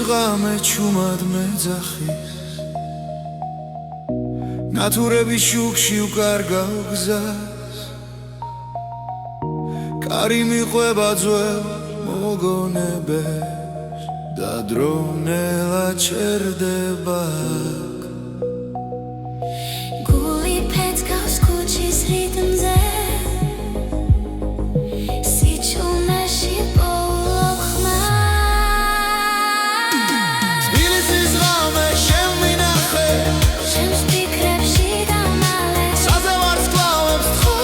ღამე ჩუმად მეძახის ნათურების შუქში უკარგავ გზას კარი მიყვება ძველ მოგონებებს და დრონელა ჩერდება გული ფეთქავს ქუჩის რიტმზე სიჩუმეში პოულობ ხმას თბილისის ღამე შენ მინახე ჩემს ფიქრებში დამალე საზე ვარსკვლავებს თხო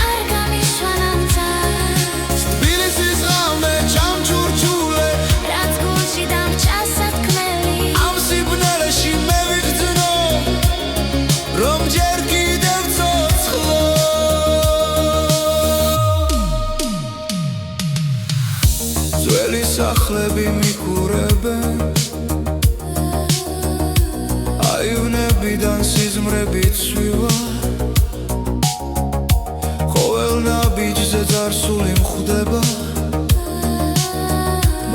არ გამიშვან ამ წამს თბილისის ღამე ჩამჩურჩულე რაც გულში დამჭა სათქმელი ამ სიბნელეში მე ვიგრძნო რომ ჯერ კიდევ ცოცხლო ძველი სახლები მიკურებენ აივნებიდან სიზმრები ცვივა ყოველ ნაბიჯზე წარსული მხვდება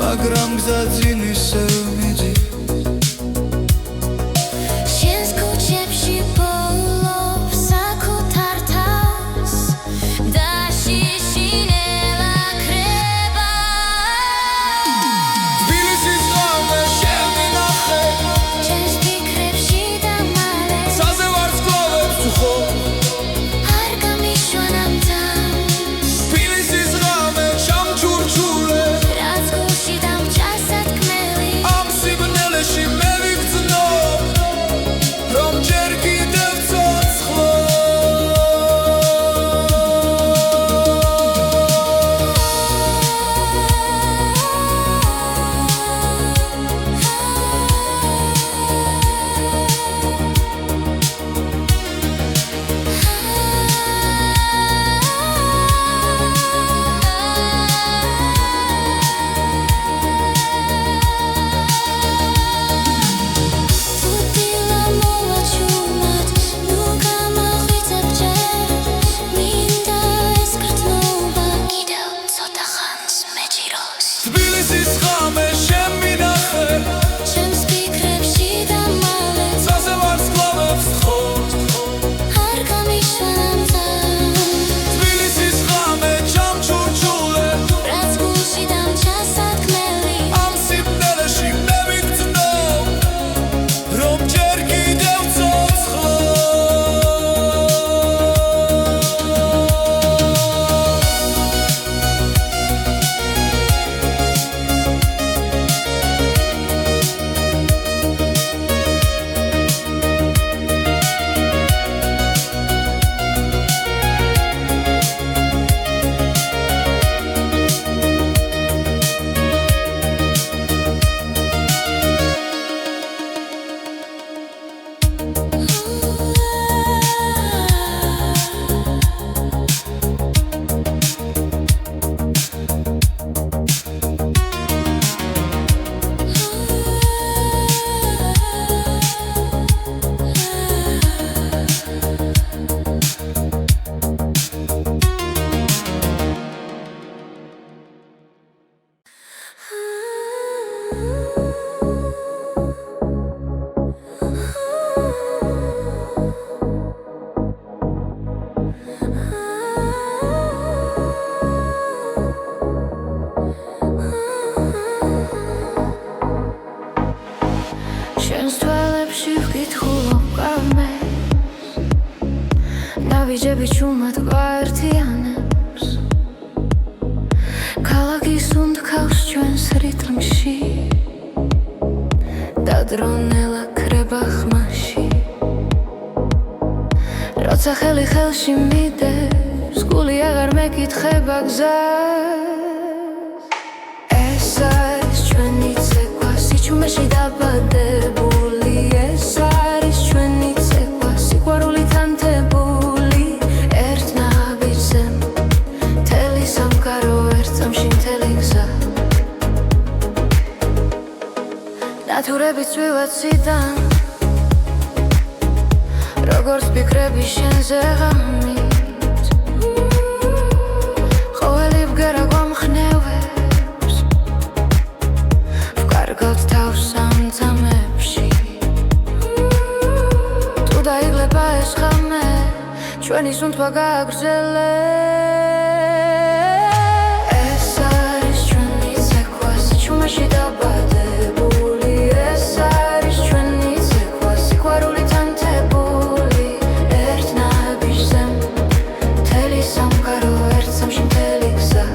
მაგრამ გზა ძინ ისევ მიდის შენს ქუჩებში პოულობ საკუთარ თავს და შიშინელა ქრება თბილისის ღამე შენ მინახე ჩემს ფიქრებში დამალე საზე ვარსკვლავებს თხო არ გამიშვან ამ წამს თბილისის ღამე ჩამჩურჩულე რაც გულში დამჭა სათქმელი ამ სიბნელეში მე ვიგრძნო რომ ჯერ კიდევ ცოცხლო Უთილა მოვა ჩუმად ნუ გამაღვიძებ ჯერ მინდა ეს გრძნობა კიდევ ცოტა ხანს მეჭიროს თბილისის ღამე შენ მინახე ჩემს ფიქრებში დამალე საზე ვარსკვლავებს თხო არ გამიშვან ამ წამს თბილისის ღამე ჩამჩურჩულე რაც გულში დამჭა სათქმელი ამ სიბნელეში მე ვიგრძნო რომ ჯერ კიდევ ცოცხლო შენს თვალებში ვკითხულობ კამეს ნავიჯები ჩუმად გვაერთიანებს ქალაქის უნდქავს ჩვენს რიტმში და დრონელა ქრება ხმაში როცა ხელი ხელში მიდევს გული აღარ მეკითხება გზას ეს არის ჩვენი ცეკვა სიჩუმეში დაბადებული ეს არის ჩვენი ცეკვა სიყვარულით ანთებული ერთ ნაბიჯზე მთელი სამყარო ერთ წამში მთელი გზა ნათურები წვივა ციდან როგორც ფიქრები შენზე ღამით ყოველი ბგერა გვამხნევებს ვკარგავ ჩვენი სუნთქვა გააგრძელე ეს არის ჩვენი ცეკვა საჩუმეში დაბადებული ეს არის ჩვენი ცეკვა სიყვარულით ანთებული ერთ ნაბიჯზე მთელი სამყარო ერთ სამში მთელი გზა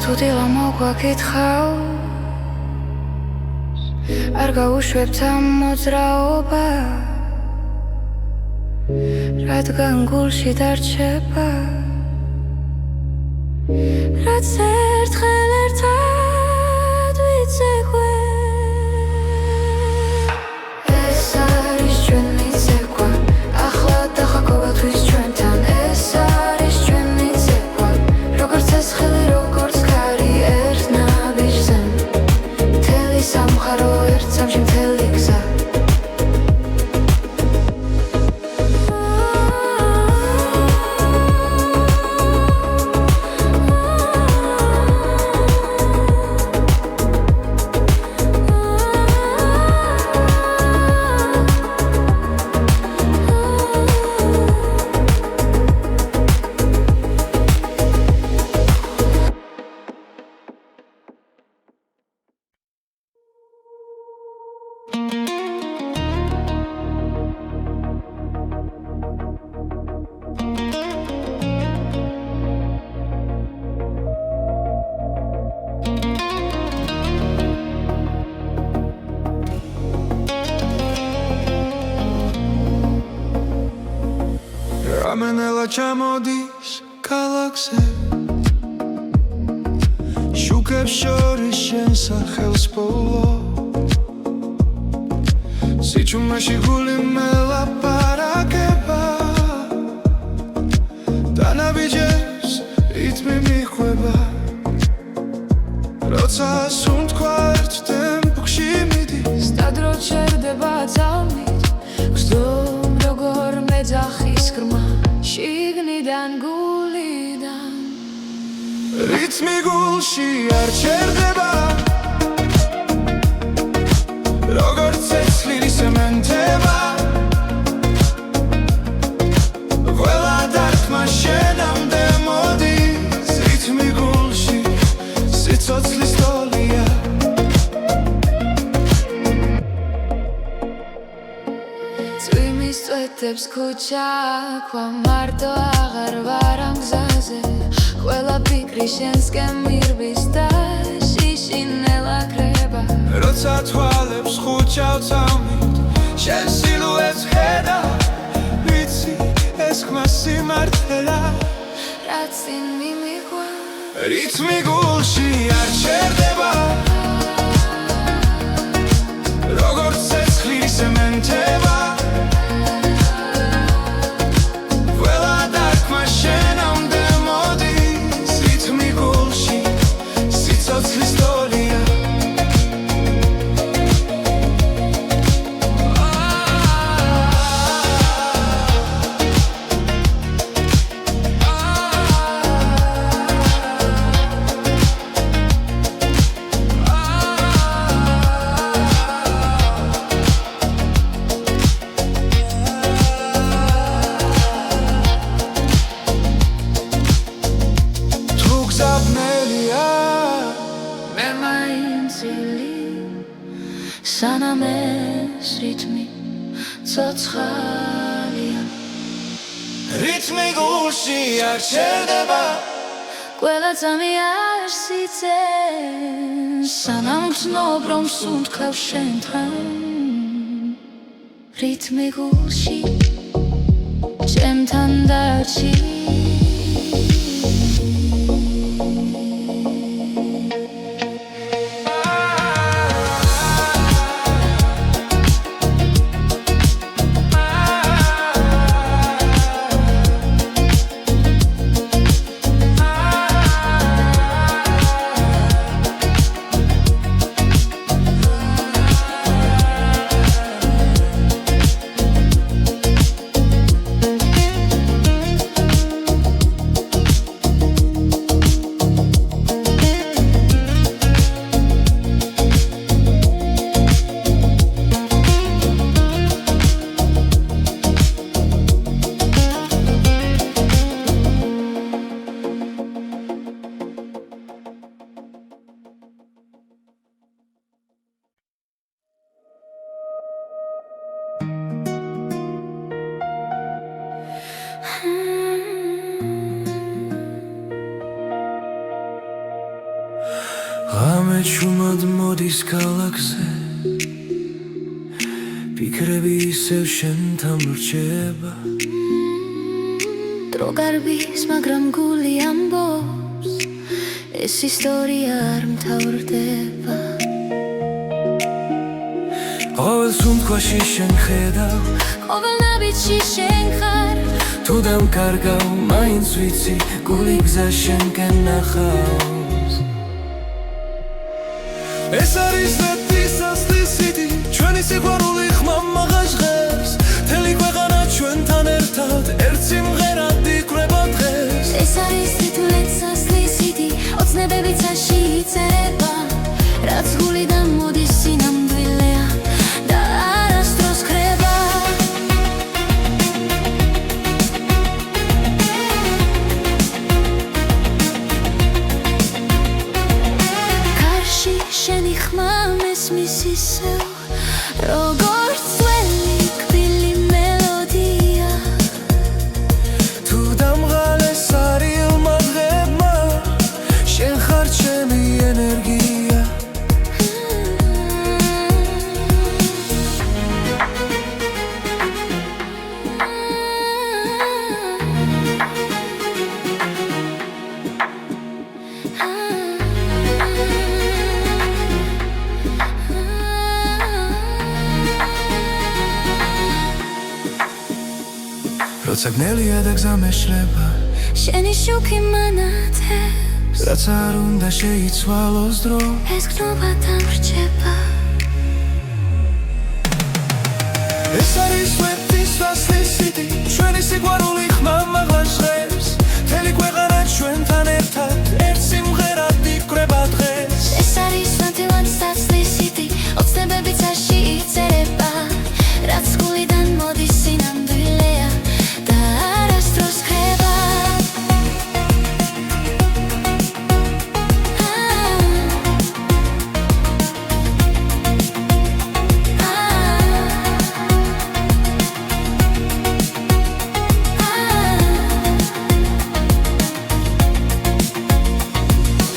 თუ დილა მოგვაკითხავს არ გაუშვებთ ამ მოძრაობას რადგან გულში დარჩება რაც ერთხელ ერთად ვიცეკვე ეს არის ჩვენი ცეკვა ახლა დახა ყოველთვის ჩვენთან ეს არის ჩვენი ცეკვა როგორც ეს ხელი როგორც ქარი ერთ ნაბიჯზე მთელი სამყარო ერთ სამში მთელი გზა რამენელა ჩამოდის ქალაქზე შუქებს შორის შენ სახელს ბოლო სიჩუმეში გული მელაპარაკება დანაბიჯებს რითმი მიხვება როცა სუნთქვა ერთ ტემპში მიდის სტადრო ჩერდება ძალმით გზდომ როგორ მეძახის გრმა შიგნიდან გულიდან რითმი გულში არ ჩერდება როგორც ცეცხლი სემენტება ყველა დარტყმა შენამდე მოდის რითმი გულში სიცოცხლის ტოლია წვიმის წვეთებს ქუჩა ქვა მარტო აღარ ვარ ამ გზაზე ყველა ფიქრი შენსკენ მირბის და შიშინელა ქრება როცა თვალებს ხუჩავ წამით შენ სილუეტს ხედა ვიცი ეს ხმა სიმართლეა რაც წინ მიმიღვა რითმი გულში არ ჩერდება როგორც ცეცხლი სემენტება ყველა დარტყმა შენამდე მოდის რითმი გულში სიცოცხლის ტოლია სანამ ეს რითმი ცოცხალია რითმი გულში არ ჩერდება ყველა წამი არ სიცენ სანამ გრძნობ რომ სუნთქავ შენთან რითმი გულში ჩემთან დარჩი რამე ჩუმად მოდის ქალაქზე ფიქრები ისევ შენთან ვრჩება დრო გარბის მაგრამ გული ამბობს ეს ისტორია არ მთავრდება ყოველ სუნთქვაში შენ ხედავ ყოველ ნაბიჯში შენ ხარ თუ დამკარგავ მაინც ვიცი გული გზა შენკენ ნახავს ეს არის მეტისასლის სიდი ჩვენი სიყვარული ხმამაღა ჟღერს მთელი ქვეყანა ჩვენთან ერთად ერთ სიმღერად იკვრება დღეს ეს არის თითულეცასლის სიდი ოცნებები წაში იწერება რაც გულიდან მოდის სინამდვილეა და არასდროს ხრება კარში შენი ხმა მესმის ისევ როგორც ძველი კბილი მელოდია თუ დამღალეს არილმა დღებმა შენ ხარ ჩემი ენერგია როცა გნელია და გზა მეშლება შენი შუქი მანათებს რაც არ უნდა შეიცვალოს დრო ეს გზნობა დამრჩება ეს არის მეტისასლის სიდი ჩვენი სიყვარული ხმამაღლა ჟღერს მთელი ქვეყანა ჩვენთან ერთად ერთ სიმღერად იკვრება დღეს ეს არის მეტისასლის სიდი ოცნებები წაში იწერება რაც გულიდან მოდის სინამდვილეა და არასდროს ხრება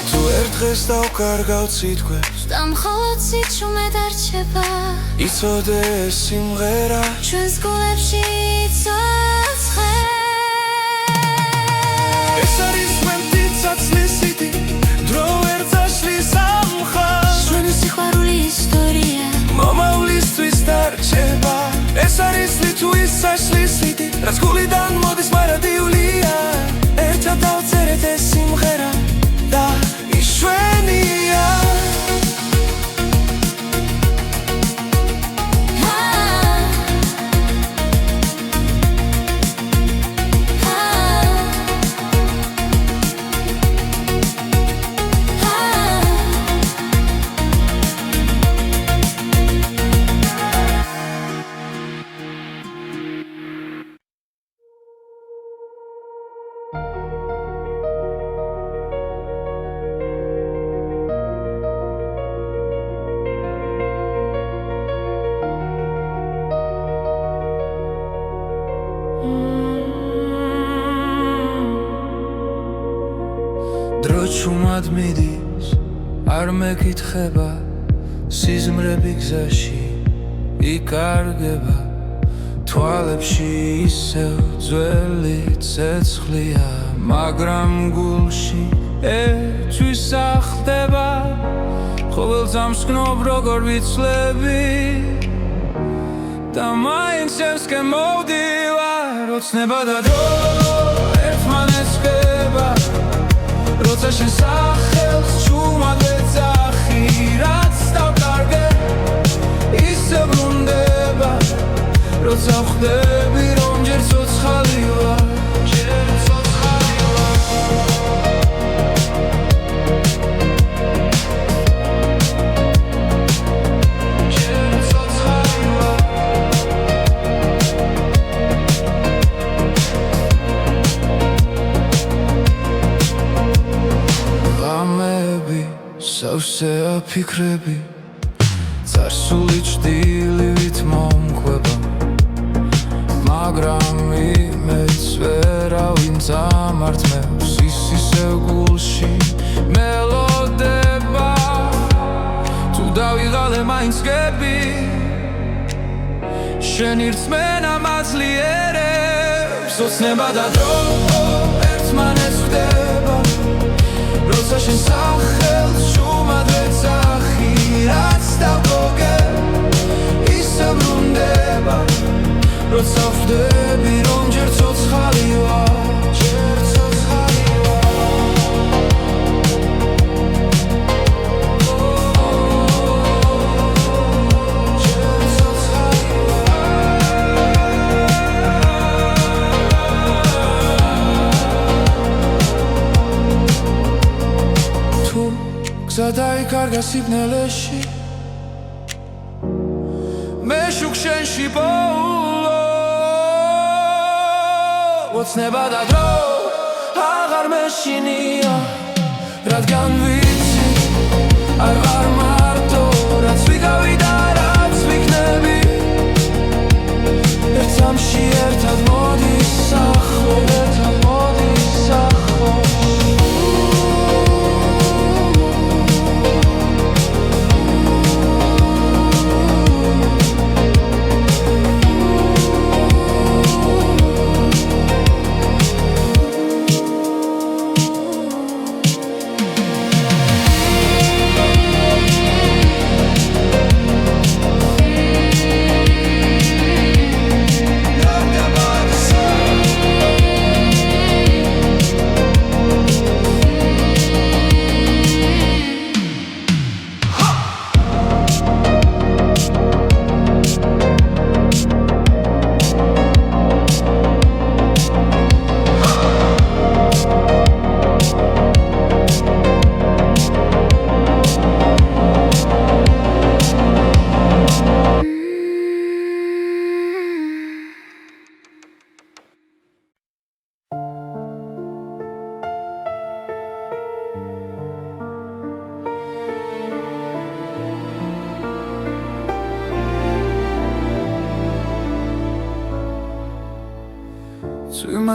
თუ ერთ დღეს დავკარგავ სიტყვებს და მხოლოდ სიჩუმე დარჩება იცოდე ეს სიმღერა ჩვენს გულებში იცოცხლებს ეს არის მეტისასლის სიდი დრო ვერ წაშლის ამ ხაზს ჩვენი სიყვარული ისტორია მომავლისთვის დარჩება ეს არის ლიტვის საშლის სიდი რაც გულიდან მოდის მარადიულია ერთად დავწერეთ ეს სიმღერა და იშვენია დრო ჩუმად მიდის არ მეკითხება სიზმრები გზაში იკარგება თვალებში ისევ ძველი ცეცხლია მაგრამ გულში ერთვის ახდება ყოველ ძამს გნობ როგორ ვიცლები და მაინც შენსკენ მოვდივარ ოცნება და დრო ერთმანეთს ხდება როცა შენ სახელს ჩუმად ეძახი რაც დავკარგე ისე ბრუნდება როცა ვხვდები რომ ჯერ ცოცხალი ვარ სავსეა ფიქრები წარსული ჭდილივით მომკვება მაგრამ იმედს ვერავინ წამართმევს ის ისევ გულში მელოდება მozgები შენი რწმენა მაძლიერებს ოცნება და დრო ერთმანეთს ხვდება როცა შენ სახელს შუმად ეძახი რაც დავგოგე ისე ბრუნდება როცა ხვდები რომ ჯერ ცოცხალი ვარ გადაიკარგა სიბნელეში მე შუქ შენში პოულო ოცნება და დრო აღარ მეშინია რადგან ვიცი არ ვარ მარტო რაც ვიგავი და რაც ვიქნები ერთამში ერთად მოდის ახლო ერთად მოდის ახლო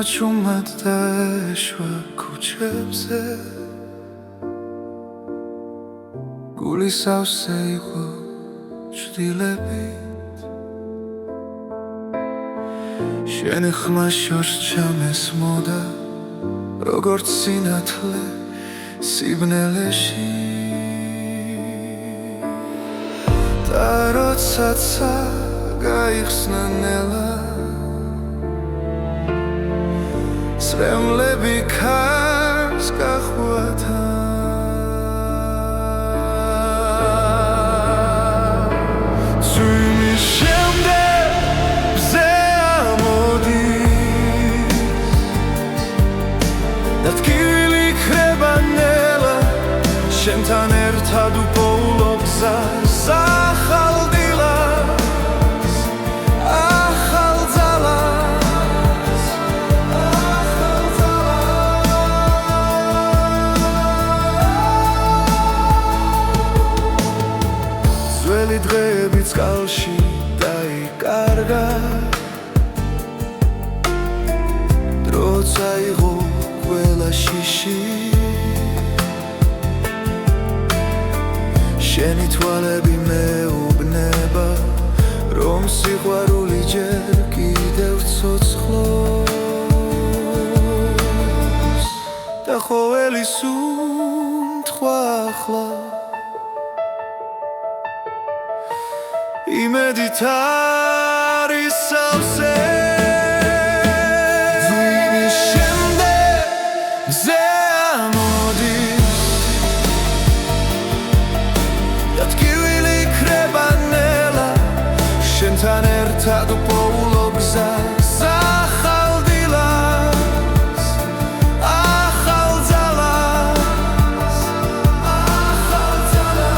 Чумად დაეშვა ქუჩებზე გული სავსე იყო ჭრილებით შენი ხმა შორს ჩამესმოდა როგორც სინათლე სიბნელეში და როდესაც გაიხსნა ნელა სრემლები ქარს გახვათა წვიმის შემდეგ მზე ამოდის და ტკივილი ქრება ნელა შენთან ერთად უპოულო გზას ახალ დილას ახალ ძალას ძველი დღეები წყალში დაიკარგა დრო წაიღო ყველა შიში შენი თვალები მეუბნება რომ სიყვარული ჯერ კიდევ ცოცხლობს და ყოველი სუნთქვა ახლა იმედით არის სავსე ძვიმის შემდეგ მზე ამოდის და ტკივილი ქრება ნელა შენთან ერთად უპოულო გზას ახალ დილას ახალ ძალას ახალ ძალას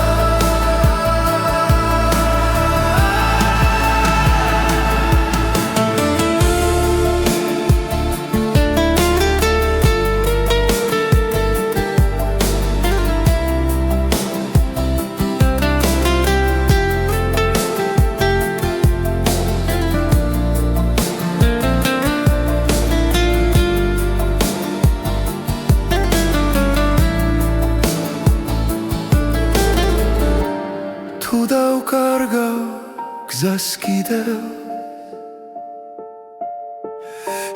გზას კიდევ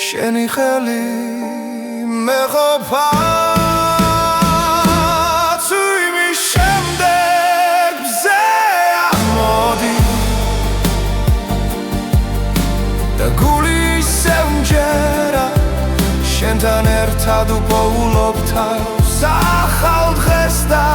შენი ხელი მეყოფა თუ იმის შემდეგ მზე ამოდი და გული ისევ მჯერა შენთან ერთად უპოულობ თავს ახალ დღეს და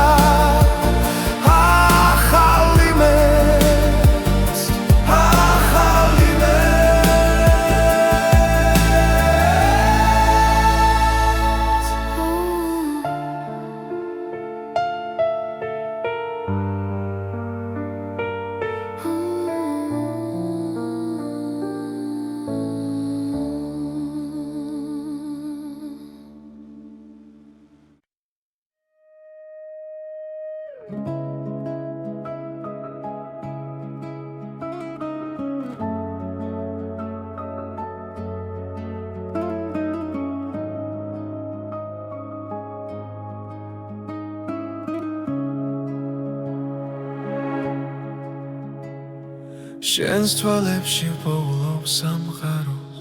შენს თვალებში პოულობ სამყაროს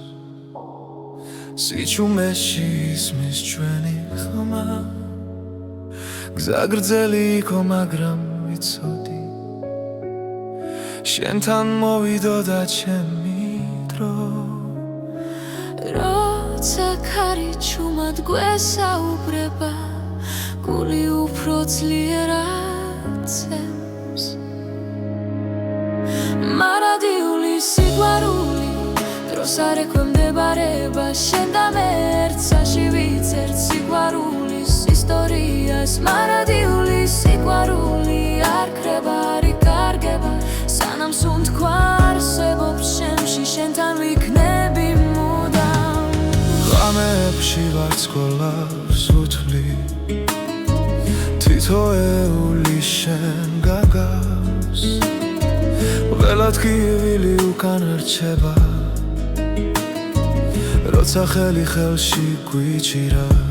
სიჩუმეში ისმის ჩვენი ხმა გზა გრძელი იყო მაგრამ ვიცოდი შენთან მოვიდოდა ჩემი დრო როცა ქარი ჩუმად გვესაუბრება გული უფრო ძლიერად ცემს მარადიული სიყვარული დროს არ ექვემდებარება შენ და მე ერთსაში ვიცერთ სიყვარულის ისტორიას მარადიული სიყვარული არ ქრება არ იკარგება სანამ სუნთქვა არსებობს შემში შენთან ვიქნები მუდამ ღამეებში ვარცხოლავს უთვლი თითოეული შენ გაგავს ველად კივილი უკან რჩება როცა ხელი ხელში გვიჭირავს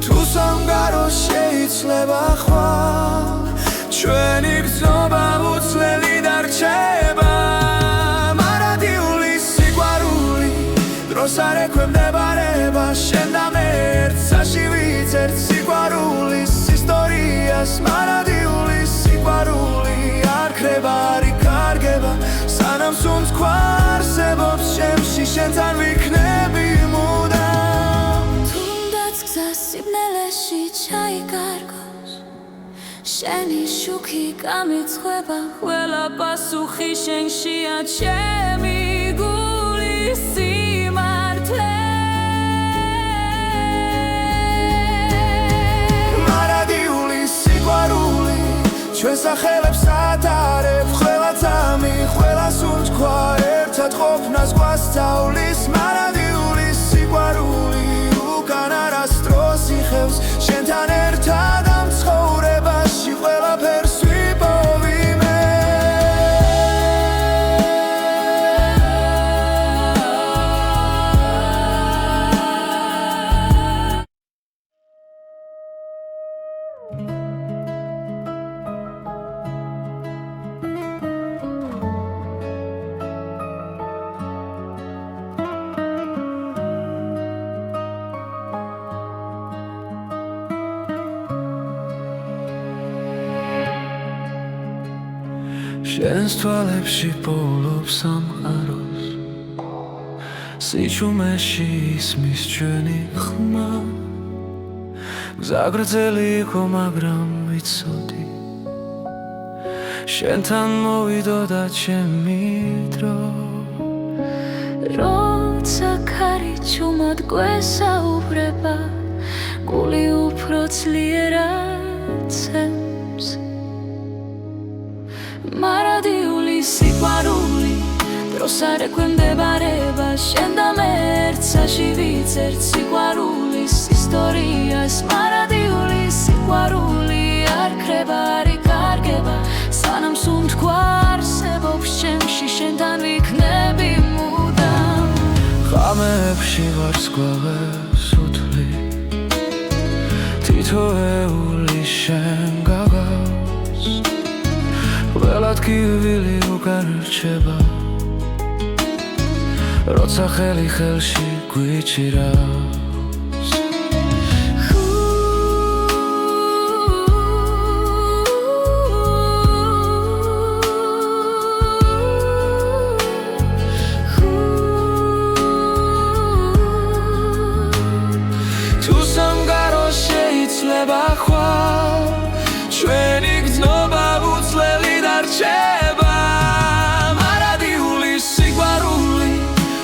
თუ სამგარო შეიძლება ხვალ ჩვენი გზობა უცვლელი დარჩება მარადიული სიყვარული დროს არ ექვემდებარება შენ და მე ერთსაში ვიცერთ სიყვარულის ისტორიას მარადიული სიყვარული არ ქრება არ იკარგება სანამ სუნთქვა არსებობს შემში შენთან ვიქნები მუდამ თუნდაც გზა სიბნელეში ჩაიკარგოს შენი შუქი გამიცხება ყველა პასუხი შენშია ჩემი გულის სიმართლე მარადიული სიყვარული ჩვენ სახელებს ატარებ ყველა წამი ყველა სუნთქვა ერთად ყოფნას გვასწავლის მარადიული სიყვარული უკან არასდროს იხევს შენთან ერთად ამ ცხოვრებაში ყველაფერს ვიპოვი მე შენს თვალებში პოულობ სამყაროს სიჩუმეში ისმის ჩვენი ხმა გზა გრძელი იყო მაგრამ ვიცოდი შენთან მოვიდოდა ჩემი დრო როცა ქარი ჩუმად გვესაუბრება გული უფრო ძლიერად ცემს მარადიული სიყვარული დროს არ ექვემდებარება შენ და მე ერთსაში ვიცერთ სიყვარულის ისტორიას მარადიული სიყვარული არ ქრება არ იკარგება სანამ სუნთქვა არსებობს შენ ვარს გვაღებს უთვლი თითოეული შენ გაგავს ყველა ტკივილი უკან რჩება როცა ხელი ხელში გვიჭირავს ჩვენი გრძნობა უცვლელი დარჩება მარადიული სიყვარული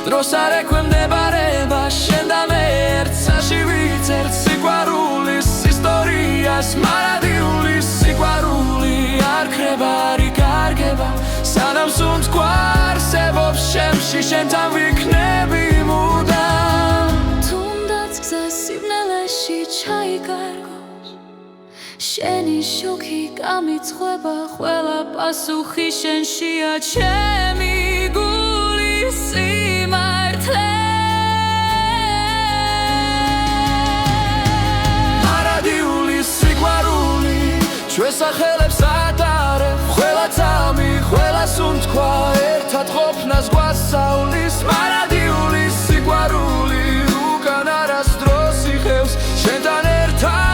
დროს არ ექვემდებარება შენ და მე ერთსაში ვიცერთ სიყვარულის ისტორიას მარადიული სიყვარული არ ქრება არ იკარგება სანამ სუნთ გვარსებობს შემში შენთან ვიქნები მუდამ თუნდაც გზა სიბნელეში ჩაიკარგო შენი შუქი გამიწხვება ყველა პასუხი შენშია ჩემი გულის სიმართლე მარადიული სიყვარული ჩვენს სახელებს ატარებ ყველა წამი ყველა სუნთქვა ერთად ყოფნას გვასწავლის მარადიული სიყვარული უკან არასდროს იხევს შენთან ერთად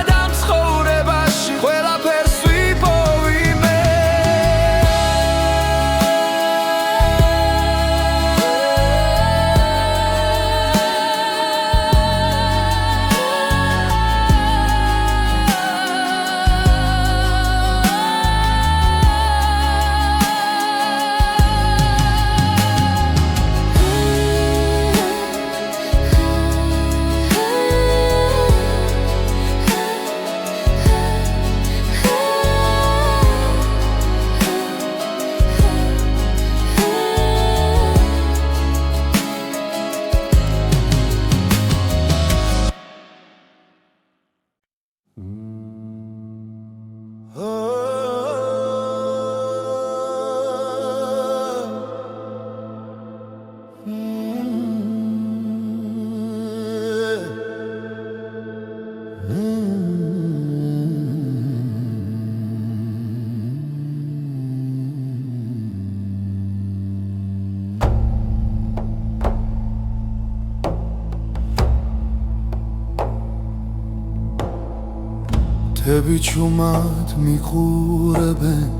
თები ჩუმად მიყურებენ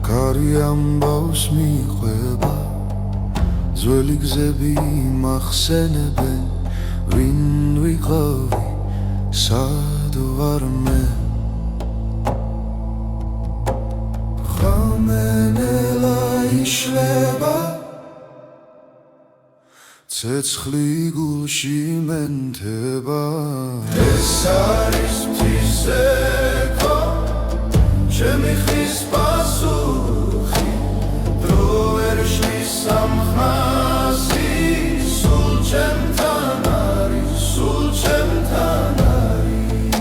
კარი ამბავს მიყვება ძველი გზები მახსენებენ ვინ ვიყავი სად ვარ მე ხამენელა იშლება ცეცხლი გულში მენთება ეს არის ღვთისექო ჩემი ხის პასუხი დრო ვერ შლის სამხმასი სულ ჩემთან არის სულ ჩემთან არის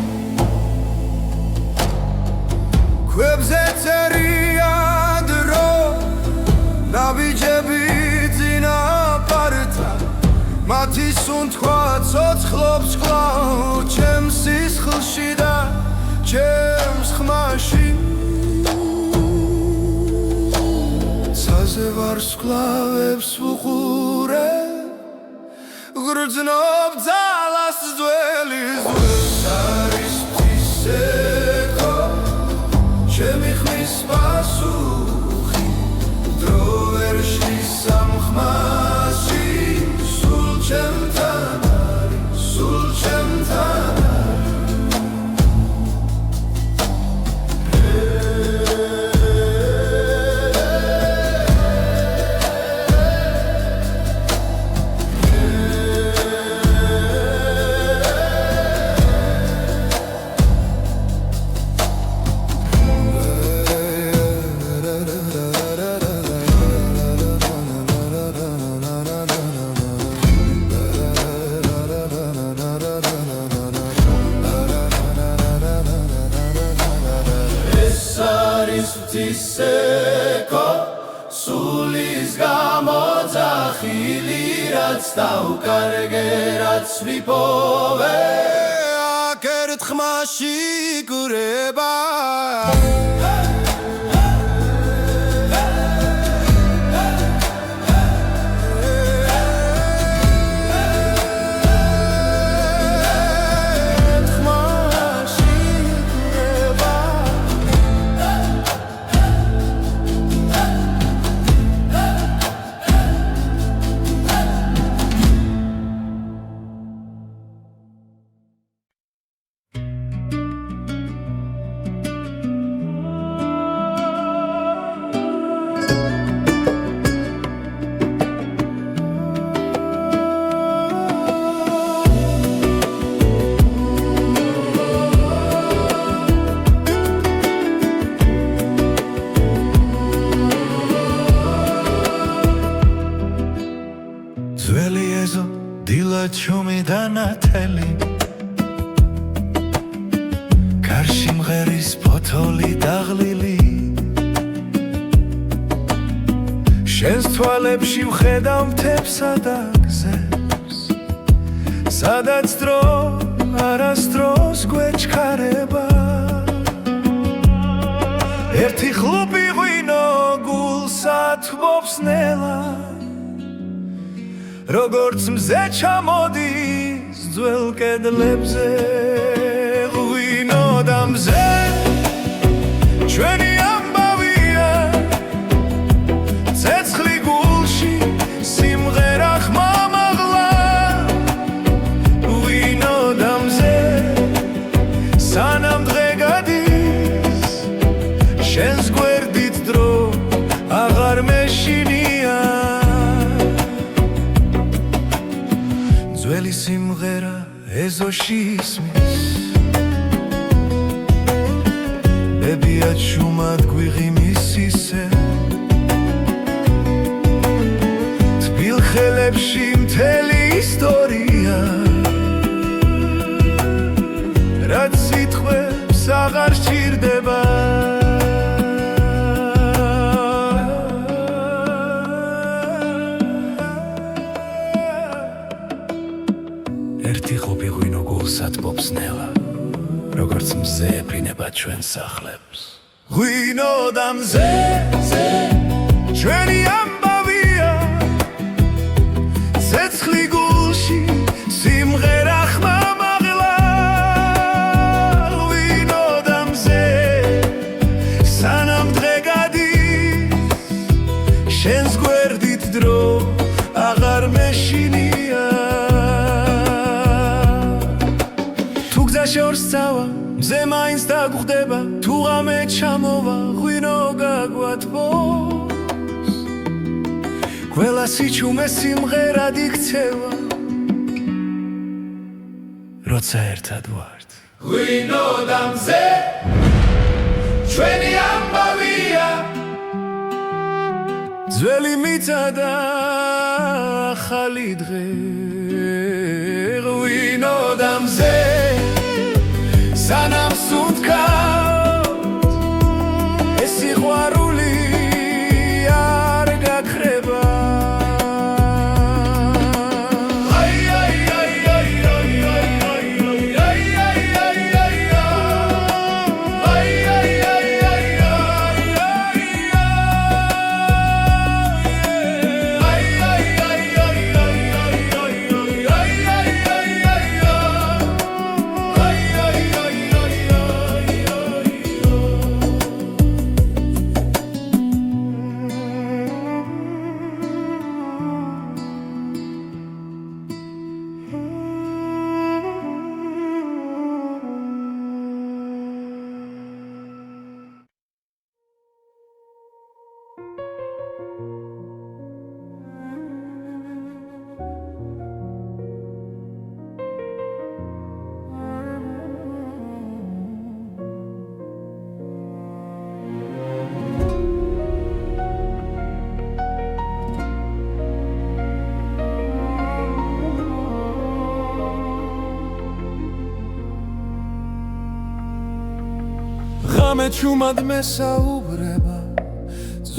ქვებზე წერია დრო ნაბიჯები მათი სუნთქვა ცოცხლობს კვლავ ჩემს სისხლში და ჩემს ხმაში ცაზე ვარსკვლავებს ვუყურებ გრძნობ ძალას ძველი ზღვებს არის ღვთისექო ჩემი ხმის პასუხი დრო ვერ შლის სამხმასი ჩემთან არის სულ ჩემთან ღვთისექო სულის თვის გამოძახილი რაც დავკარგე რაც ვიპოვე აქ ერთხმაში გურება ჩუმი დანათელი გარში მღერის ფოთოლი დაღლილი შენს თვალებში ვხედავ მთებსა და გზებს სადაც დრო არასდროს გვეჩქარება ერთი ხლუპი ღვინო გულსა თბობს ნელა როგორც მზე ჩამოდის ძველ კედლებზე ღვინო და მზე ჩვენი ამბავია ცეცხლი გულში სიმღერა ხმამაღლა ღვინო და მზე სანამ დღე გადის შენს გვერდით დრო აღარ მეშინია ძველი სიმღერა ეზოში ისმის ბებია ჩუმად გვიღიმის ისე თბილ ხელებში მთელი ისტორია რაც სიტყვებს აღარ სჭირდება ერთი ხლუპი ღვინო გულსა თბობს ნელა როგორც მზე ეფრინება ჩვენს სახლებს ღვინო და მზე ჩვენი ამბავია ცეცხლი გულში სიმღერა ხმამაღლა ღვინო და მზე სანამ დღე გადის შენს გვერდით დრო აღარ მეშინია შორს წავა მზე მაინც დაგხვდება თუ ღამე ჩამოვა ღვინო გაგვათბობს ყველა სიჩუმე სიმღერად იქცევა როცა ერთად ვართ ღვინო და მზე ჩვენი ამბავია ძველი მიწა და ახალი დღე ღვინო და მზე სანამ სუნთქავთ ეს სიყვარული არ გაქრება ღამე ჩუმად მესაუბრება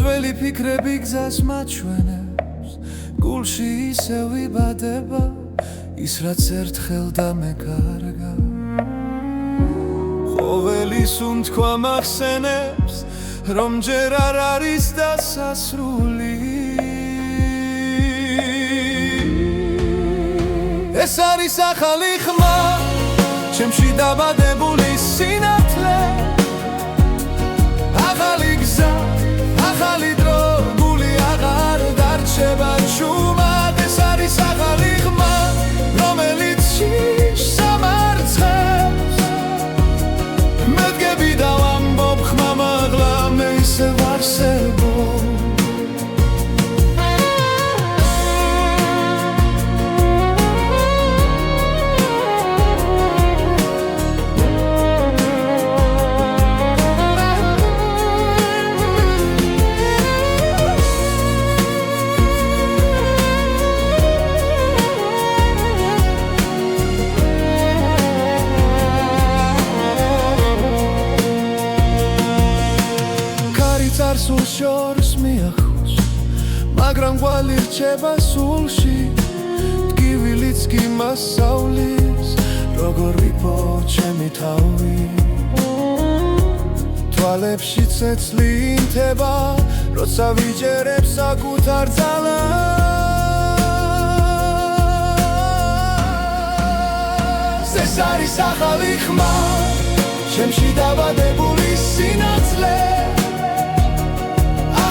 ძველი ფიქრები გზას მაჩვენებს გულში ისევ იბადება ის რაც ერთხელ დამეკარგა ყოველი სუნთქვა მახსენებს რომ ჯერ არ არის დასასრული ეს არის ახალი ხმა ჩემში დაბადებული სინათლე ახალი გზა ახალი დრო გული აღარ დარჩება ჩუმად ეს არის ახალი ხმა რომელიც შიშს ამარცხებს მე დგები და ვამბობ ხმა მაღლა მე ისევ არსებობ სულ შორს მიახოს მაგრამ ყვალი რჩება სულში ტკივილიც კი მასავლის როგორ ვიპო ჩემი თავი თვალებში ცეცლი ინთება როცა ვიჯერებ საკუთარ ძალას ეს არის ახალი ხმა ჩემში დაბადებული სინათლე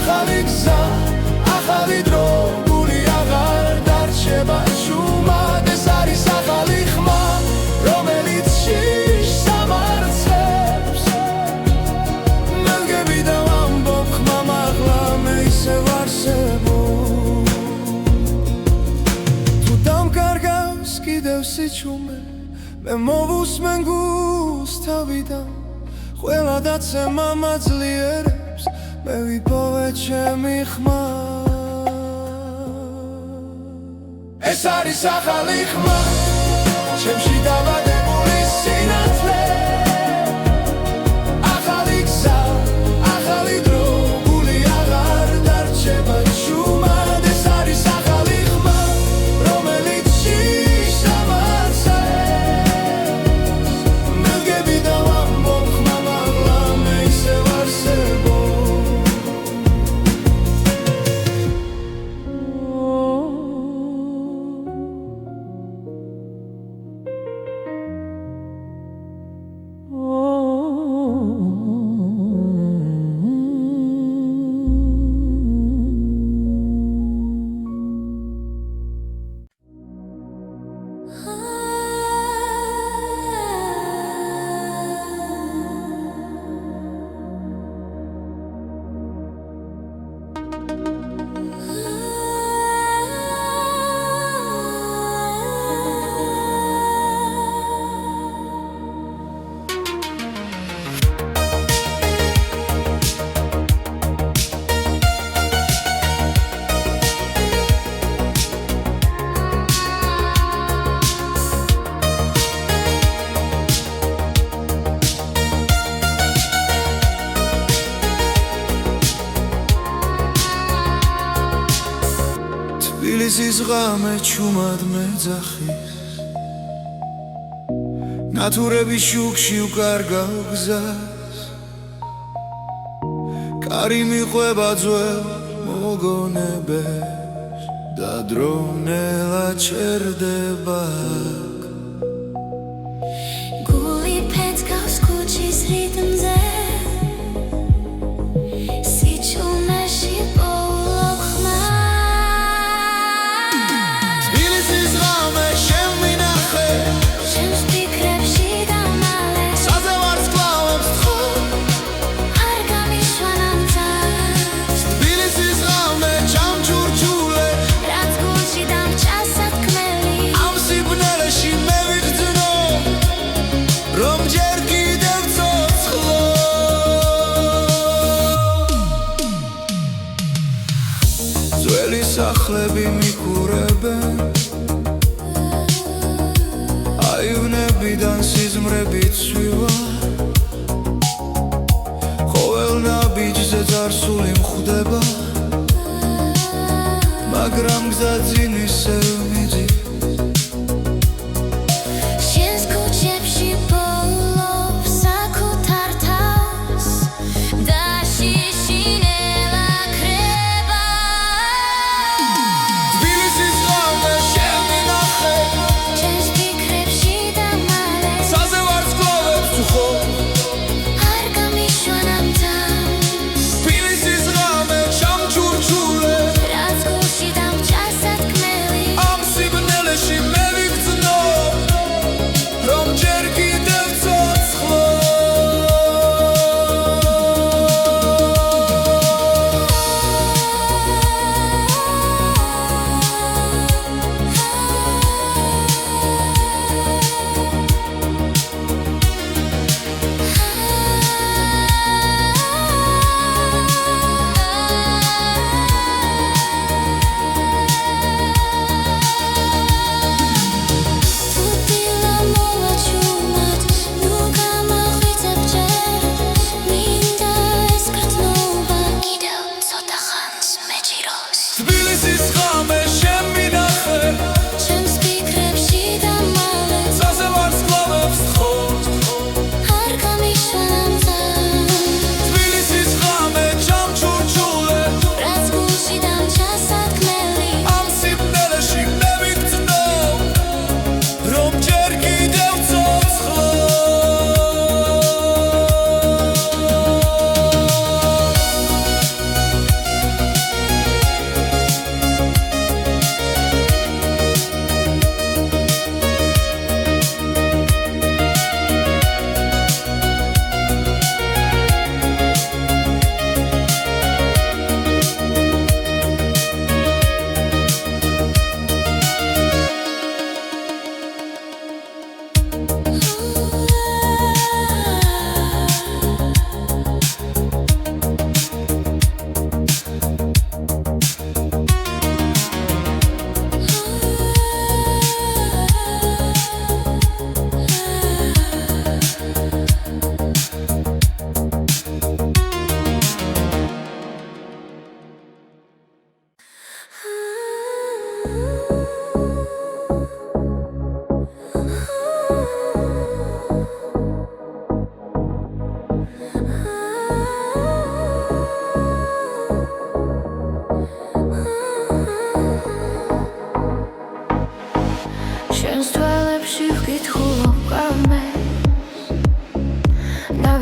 ახალი გზა, ახალი დრო, გული აღარ დარჩება ჩუმად ეს არის ახალი ხმა, რომელიც შიშს ამარცხებს მე დგები და ვამბობ ხმა მაღლა მე ისევ არსებობ თუ დამკარგავს კიდევ სიჩუმე მე მოვუსმენ გულს თავიდან ყველა დაცემა მაძლიერებს მე ვიპოვე ჩემი ხმა ეს არის ახალი ხმა ჩემში დაბადებული სინათლე ახალი გზა ახალი დრო გული აღარ დარჩება ჩუმად ეს არის ახალი ხმა რომელიც შიშს ამარცხებს მე დგები და ვამბობ ხმა მაღლა მე ისევ არსებობ თბილისის ღამე ჩუმად მეძახის ნათურები შუქში უკარგავ გზას კარი მიყვება ძველ მოგონებებს და დრონელა ჩერდება გული ფეთქავს ქუჩის რიტმზე სიჩუმეში პოულობ ხმა სახლები მიკურებენ აივნებიდან სიზმრები ცვივა ყოველ ნაბიჯზე ძარსული მხვდება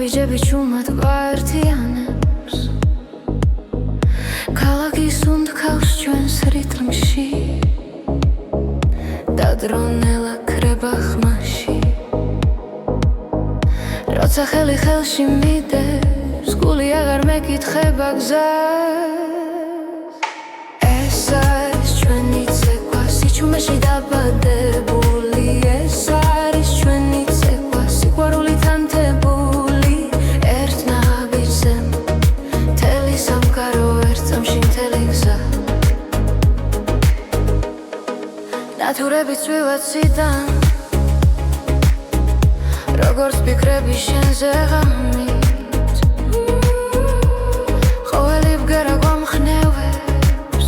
ბიჭები ჩუმად გვაერთიანებს ქალაქის უნდქავს ჩვენს რიტმში და დრონელა ქრება ხმაში როცა ხელი ხელში მიდევს გული აღარ მეკითხება გზას ეს არის ჩვენი ცეკვა სიჩუმეში დაბადებული ეს არის ჩვენი ცეკვა სიყვარულით ანთებული ერთ ნაბიჯზე მთელი სამყარო ერთ წამში მთელი გზა ნათურები წვივაციდან როგორც ფიქრები შენზე ღამით ყოველი ბგერა გვამხნევებს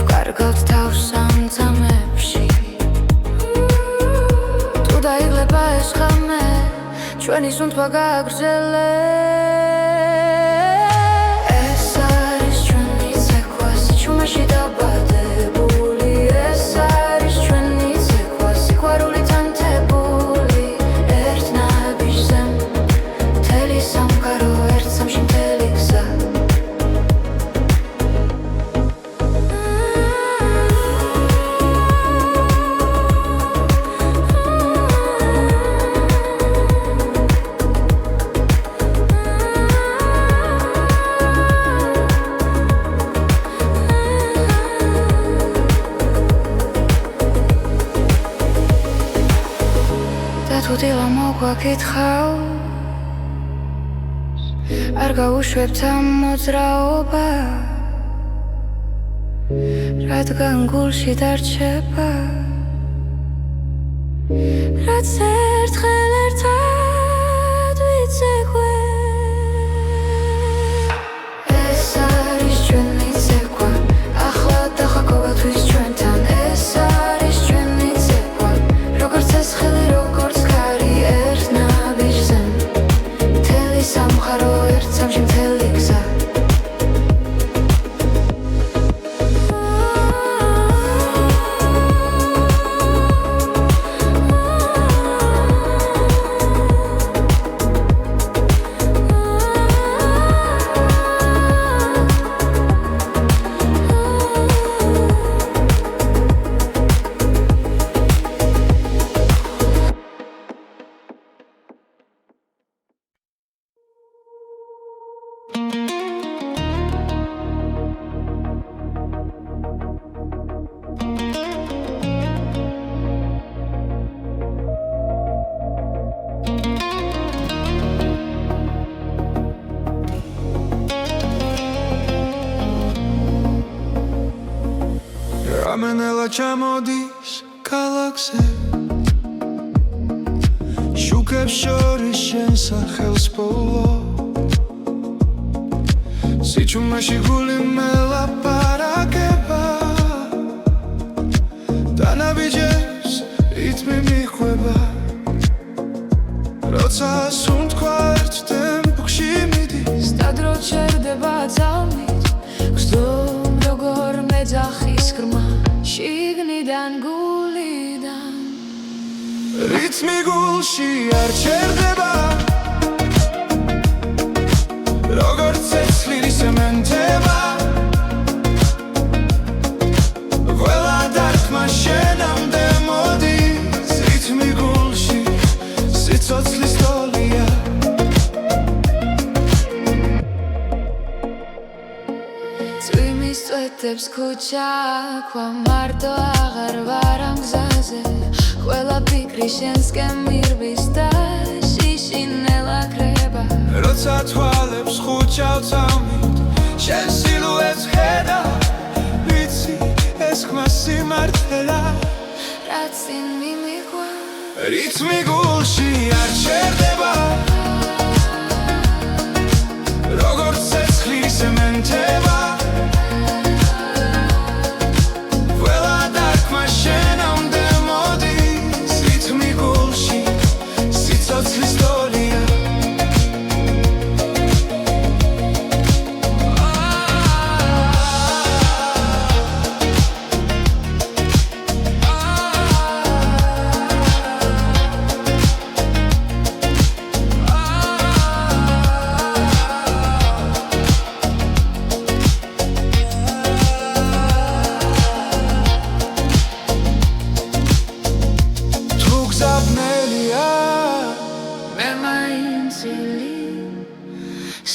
ვკარგავთ თავს სამძამებში თუ დაიღლება ეს ღამე ჩვენი სუნთქვა გააგრძელებს ეს არის ჩვენი ცეკვა სიჩუმეში დაბადებული ეს არის ჩვენი ცეკვა სიყვარულით ანთებული ერთ ნაბიჯზე მთელი სამყარო ერთ წამში მთელი გზა და თუ დილა მოგვაკითხავს არ გაუშვებთ ამ მოძრაობას რადგან გულში დარჩება რაც ერთხელ ერთად ვიცეკვე ეს არის ჩვენი ცეკვა ახლა და ყოველთვის ჩვენთან ეს არის ჩვენი ცეკვა როგორც ეს ხელი როგორც ქარი ერთ ნაბიჯზე მთელი სამყარო ერთ წამში მთელი გზა რამენელა ჩამოდის ქალაქზე შუქებს შორის შენ სახელს პოულობ სიჩუმეში გული მელაპარაკება და ნაბიჯებს რიტმი მიხვება როცა სუნთქვა ერთ ტემპში მიდის და დრო ჩერდება ძალმით გზდომ როგორ მეძახის ღრმა შიგნიდან გულიდან რიტმი გულში არ ჩერდება როგორც ცეცხლი სემენტება ყველა დარტყმა შენამდე მოდის რიტმი გულში სიცოცხლის ტოლია წვიმის წვეთებს ქუჩა ქვა მარტო აღარ ვარ ამ გზაზე ყველა ფიქრი შენსკენ მირბის და შიშინელა ქრება როცა თვალებს ხუჩავ წამით შენ სილუეტს ხედა ვიცი ეს ხმა სიმართლეა რაც წინ მიმიღვა რიტმი გულში არ ჩერდება როგორც ცეცხლი სემენტება ყველა დარტყმა შენამდე მოდის რიტმი გულში სიცოცხლის ტოლია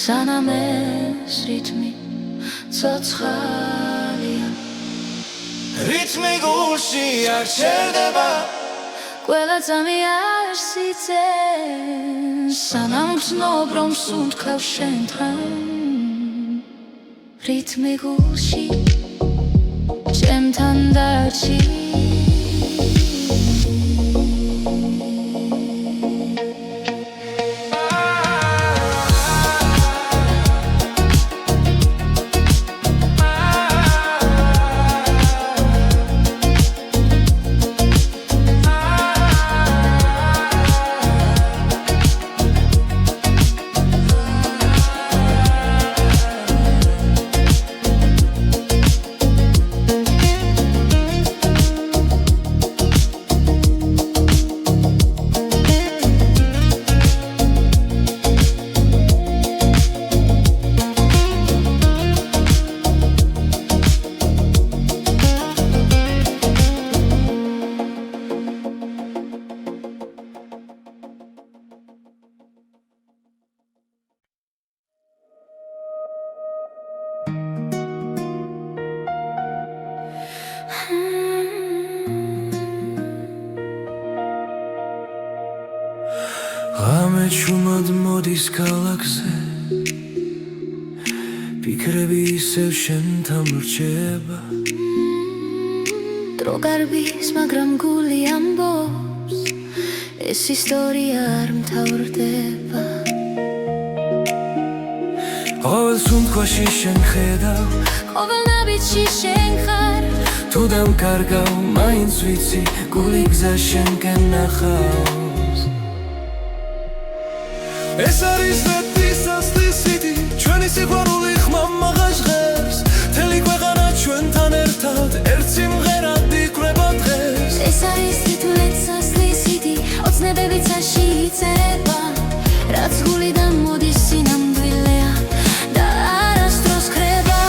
სანამ ეს რიტმი ცოცხალია რიტმი გულში არ ჩერდება ყველა ძამი არ სიძენ სანამ ვცნობ რომ სუნთქავ შენთან რიტმი გულში ჩემთან დარჩი ღამე ჩუმად მოდის ქალაქზე ფიქრები ისევ შენთან რჩება დრო გარბის მაგრამ გული ამბობს ეს ისტორია არ მთავრდება ყოველ სუნთქვაში შენ ხედავ ყოველ ნაბიჯში შენ ხარ თუ დამკარგავ მაინც ვიცი გული გზა შენკენ ნახავს ეს არის მეტისასწრის სიტი ჩვენი სიყვარული ხმამაღა ჟღერს მთელი ქვეყანა ჩვენთან ერთად ერთ სიმღერად იკვრება დღეს ეს არის თითქმის სიტი ოცნებები წაში იწერება რაც გულიდან მოდის სინამდვილეა და არასდროს ხრება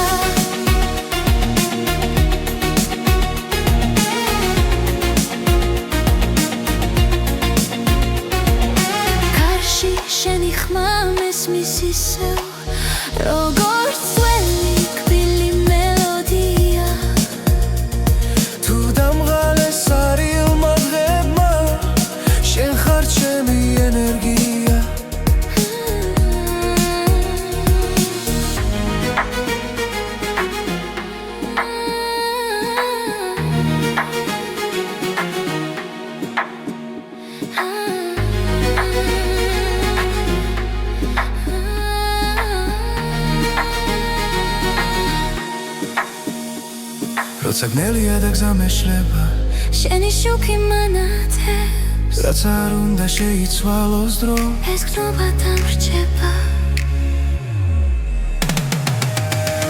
კარში შენი ხმა მესმის ისევ როგორც ძველი კბილი მელოდია თუ დამღალეს არილმა დღებმა შენ ხარ ჩემი ენერგია როცა გნელია და გზა მეშლება შენი შუქი მანათებს რაც არ უნდა შეიცვალოს დრო ეს გნობა დამრჩება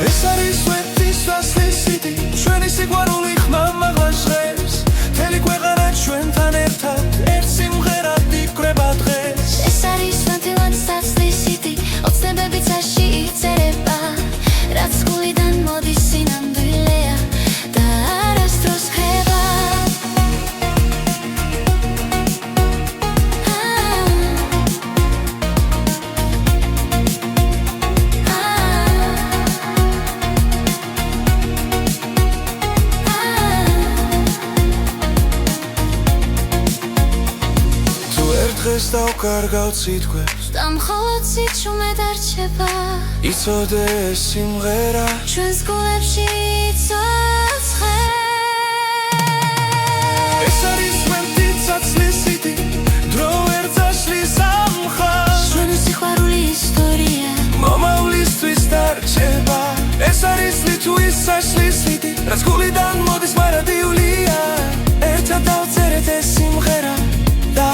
ეს არის მეტისასწრის სიტი ჩვენი სიყვარული ხმამაღლა ჟღერს მთელი ქვეყანა ჩვენთან ერთად ერთ სიმღერად იკვრება დღეს ეს არის მეტისასწრის სიტი ოცნებები წაში იწერება რაც გულიდან მოდის სინამდვილეა და არასდროს ხრება თუ ერთ დღეს დავკარგავ სიტყვებს და მხოლოდ სიჩუმე დარჩება იცოდე ეს სიმღერა ჩვენს გულებში იცოცხლებს ეს არის მეტისასწრის სიტი დრო ვერ წაშლის ამ მხარს ჩვენი სიყვარული ისტორია მომავლისთვის დარჩება ეს არის ლიტვის საშლის სიტი რაც გულიდან მოდის მარადიულია ერთად დავწერეთ ეს სიმღერა და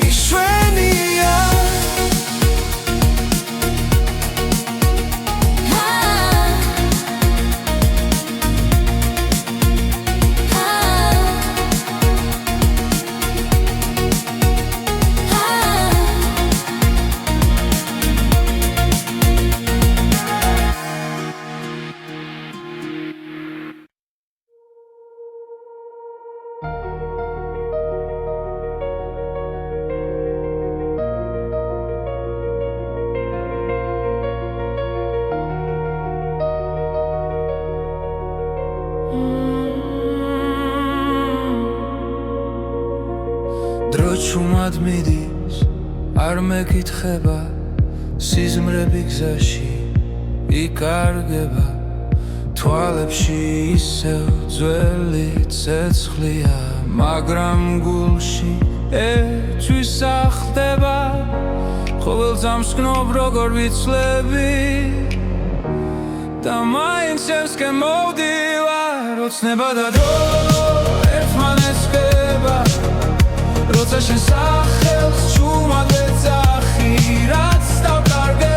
იშვენია ბრუნად მიდის არ მეკითხება სიზმრები გზაში იკარგება თვალებში ისევ ძველი ცეცხლია მაგრამ გულში ერთვის ახდება ყოველ ძამს გნობ როგორ ვიცლები და მაინც ევსკენ მოვდივარ ოცნება და დრო ერთმანეთს ხდება როცა შენ სახელს ჩუმად ეძახი რაც დავკარგე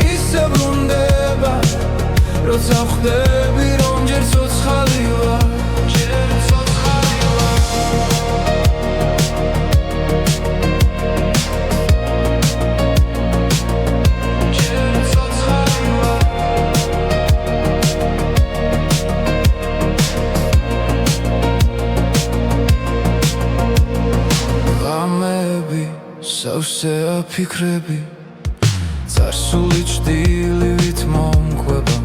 ისე ბრუნდება როცა ხვდები რომ ჯერ ცოცხალი ვარ სავსე აფიქრები წარსული ჭდილივით მომკვება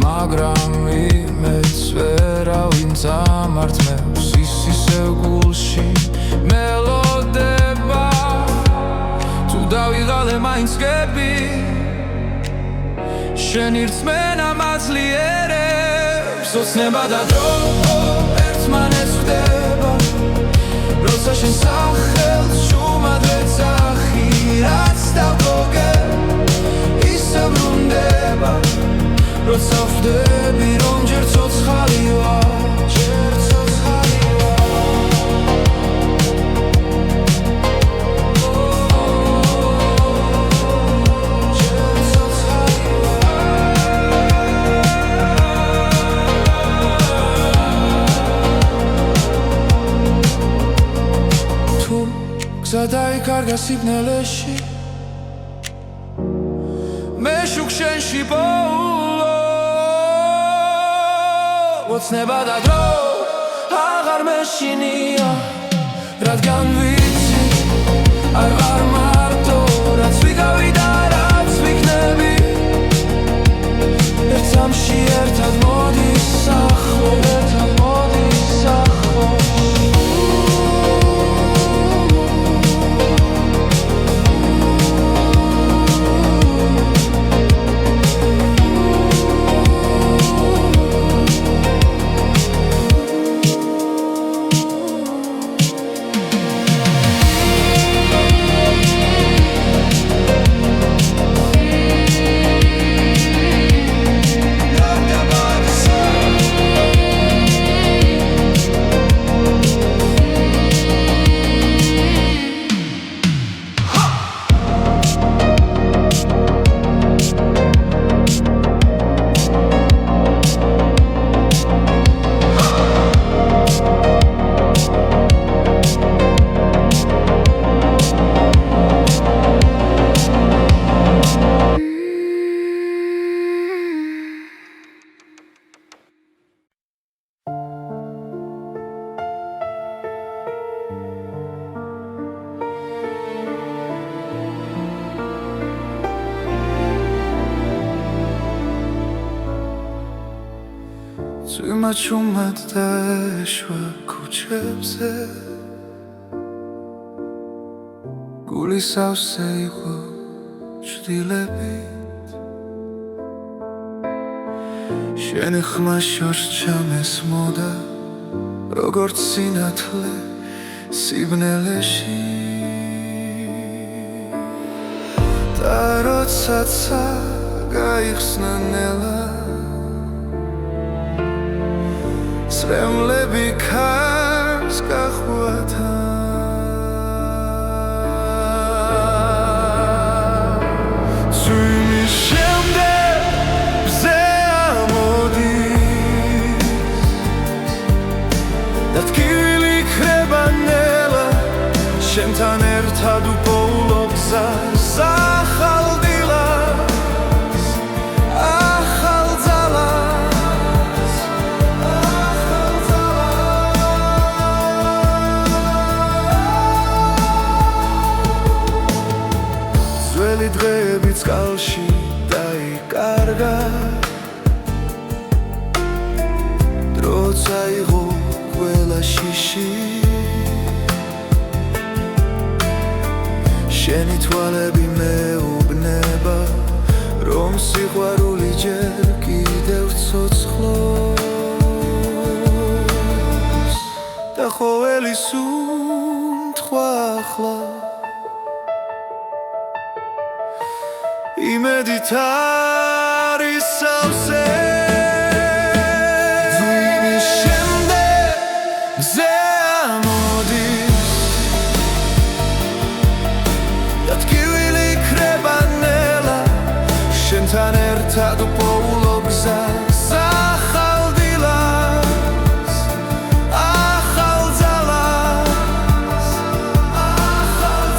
მაგრამ იმედს ვერავინ წამართმევს ის ისევ გულში მელოდება თუ დავიღალე მაინც გები შენი რწმენა მაძლიერებს ოცნება და დრო ერთმანეთს ხდება როცა შენ სახელს ჩუმად ეძახი რაც დავკარგე ისე ბრუნდება როცა ხვდები რომ ჯერ ცოცხალი ვარ ჯერ ცოცხალი დაიკარგა სიბნელეში მე შუქ შენში ბოლო ოცნება და დრო აღარ მეშინია რადგან ვიცი არ ვარ მარტო რაც ვიგავი და რაც ვიქნები ერთ სამში ერთად მოდის ახლო ერთად მოდის ახლო Чумად დაეშვა ქუჩებზე გული სავსე იყო ჭდილებით შენი ხმა შორს ჩამესმოდა როგორც სინათლე სიბნელეში და როდესაც გაიხსნა ნელა სრემლები ქარს გახვათა ცუიმის შემდეგ ბზე ამოდის და ტკივილი ქრება ნელა შენთან ერთად უპოულობ გზას ახალ დილას ახალ ძალას ძველი დღეები წყალში დაიკარგა დრო წაიღო ყველა შიში შენი თვალები მეუბნება რომ სიყვარული ჯერ კიდევ ცოცხლობს და ყოველი სუნთქვა ახლა იმედით არის სავსე ძვირის შემდეგ მზე ამოდის და ტკივილი იქნება ნელა შენთან ერთად უპოულობ გზას ახალ დილას ახალ ძალას ახალ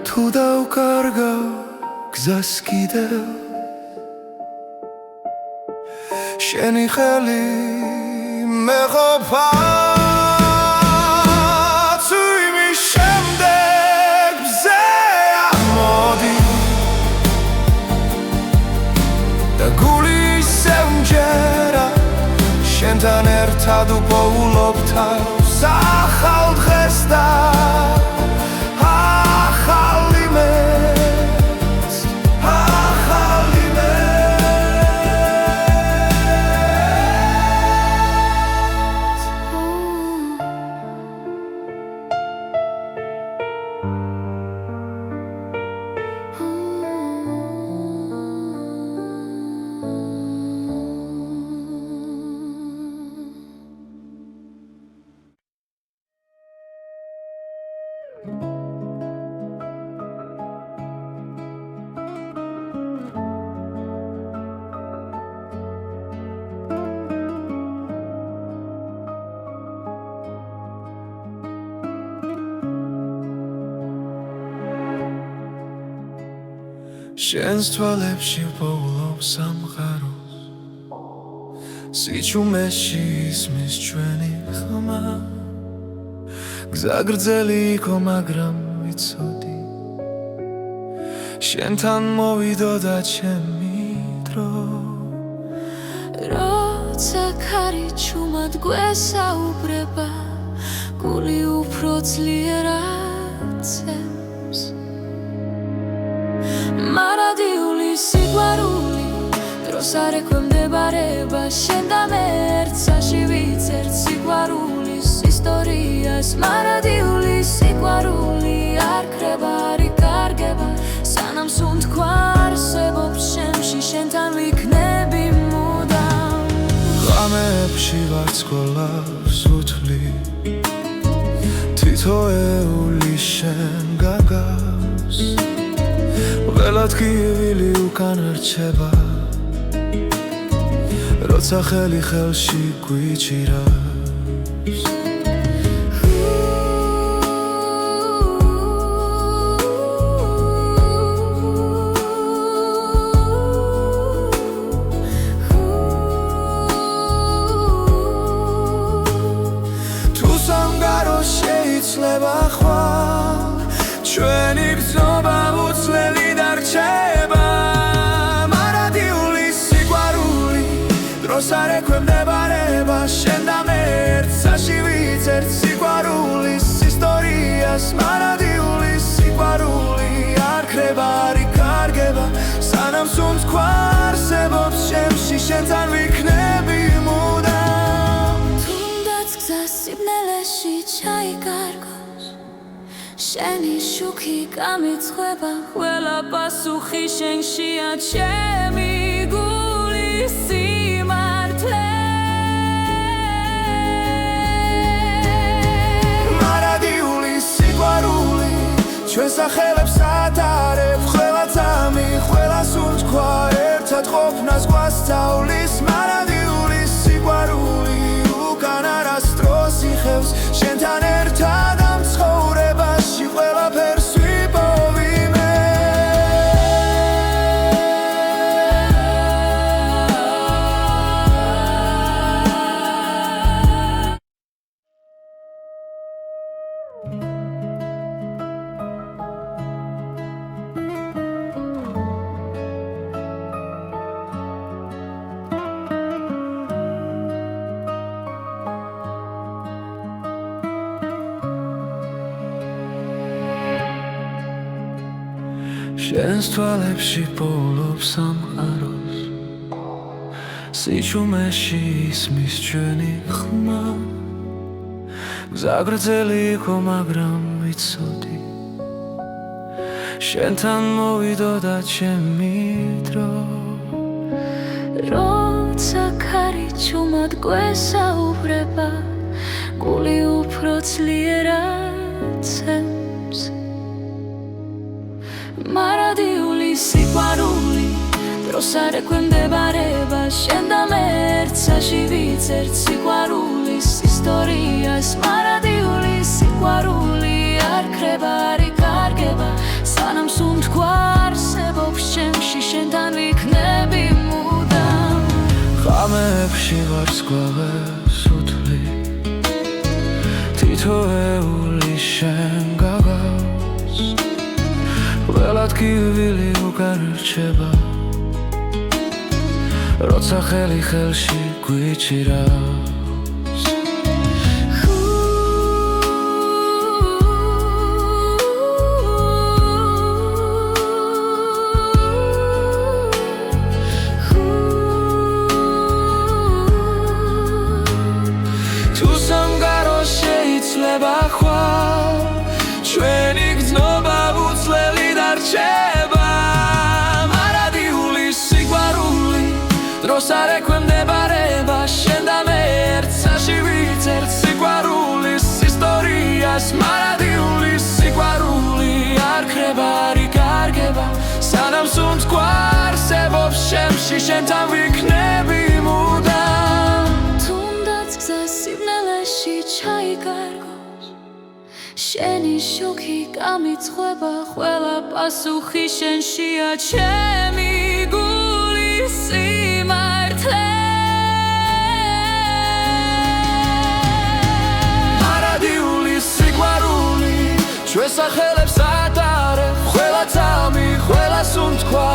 თუ დავკარგავ გზას კიდევ შენი ხელი მეყოფა თუ იმის შემდეგ მზე ამოდის და გული ისევ მჯერა შენთან ერთად უპოულობ თავს ახალ დღეს და შენს თვალებში ვპოულობ სამყაროს სიჩუმეში ისმის ჩვენი ხმა გზა გრძელი იყო მაგრამ ვიცოდი შენთან მოვიდოდა ჩემი დრო როცა ქარი ჩუმად გვესაუბრება გული უფრო ძლიერად ცემს მარადიული სიყვარული დროს არ ექვემდებარება შენ და მე ერთსაში ვიცერთ სიყვარულის ისტორიას მარადიული სიყვარული არ ქრება არ იკარგება სანამ სუნთქვა არსებობს შემში შენთან ვიქნები მუდამ ღამეებში ვარცხოლავს უთვლი თითოეული შენ გაგავს ყველად კივილი უკან რჩება როცა ხელი ხელში გვიჭირავს თუ სამგარო შეიცლება ხვალ ჩვენი გზნობა უცვლელი დარჩება მარადიული სიყვარული დროს არ ექვემდებარება შენ და მე ერთსაში ვიცერთ სიყვარულის ისტორიას მარადიული სიყვარული არ ქრება არ იკარგება სანამ სუნთქვა არსებობს შემში შენთან ვიქნები მუდამ თუნდაც გზა სიბნელეში ჩაიკარგოს შენი შუქი გამიცხება ყველა პასუხი შენშია ჩემი გულის სიმართლე მარადიული სიყვარული ჩვენ სახელებს ატარებ ყველა წამი ყველა სუნთქვა ერთად ყოფნას გვასწავლის მარადიული სიყვარული უკან არასდროს იხევს შენთან ერთად ამ ცხოვრებაში ყველაფერს შენს თვალებში პოულობს სამყაროს სიჩუმეში ისმის ჩვენი ხმა გზა გრძელი იყო მაგრამ ვიცოდი შენთან მოვიდოდა ჩემი დრო როცა ქარი ჩუმად გვესაუბრება გული უფრო ძლიერად ცემს მარადიული სიყვარული დროს არ ექვემდებარება შენ და მე ერთსაში ვიცერთ სიყვარულის ისტორიას მარადიული სიყვარული არ ქრება არ იკარგება სანამ სუნთქვა არსებობს ჩემში შენთან ვიქნები მუდამ ღამეებში ვარსკვლავებს უთვლი თითოეული შენ გაგავს ყველად კივილი უკარჩება როცა ხელი ხელში გვიჭირავს თუ სამგარო შეიძლება ხვალ ჩვენი გრძნობა უცვლელი დარჩება მარადიული სიყვარული დროს არ ექვემდებარება შენ და მე ერთსაში ვიცერთ სიყვარულის ისტორიას მარადიული სიყვარული არ ქრება არ იკარგება სანამ სუნთქვა არსებობს ჩემში შენთან ვიქნები მუდამ თუნდაც გზა სიბნელეში ჩაიკარგოს შენი შუქი გამიცხება ყველა პასუხი შენშია ჩემი გულის სიმართლე მარადიული სიყვარული ჩვენს სახელებს ატარებ ყველა წამი ყველა სუნთქვა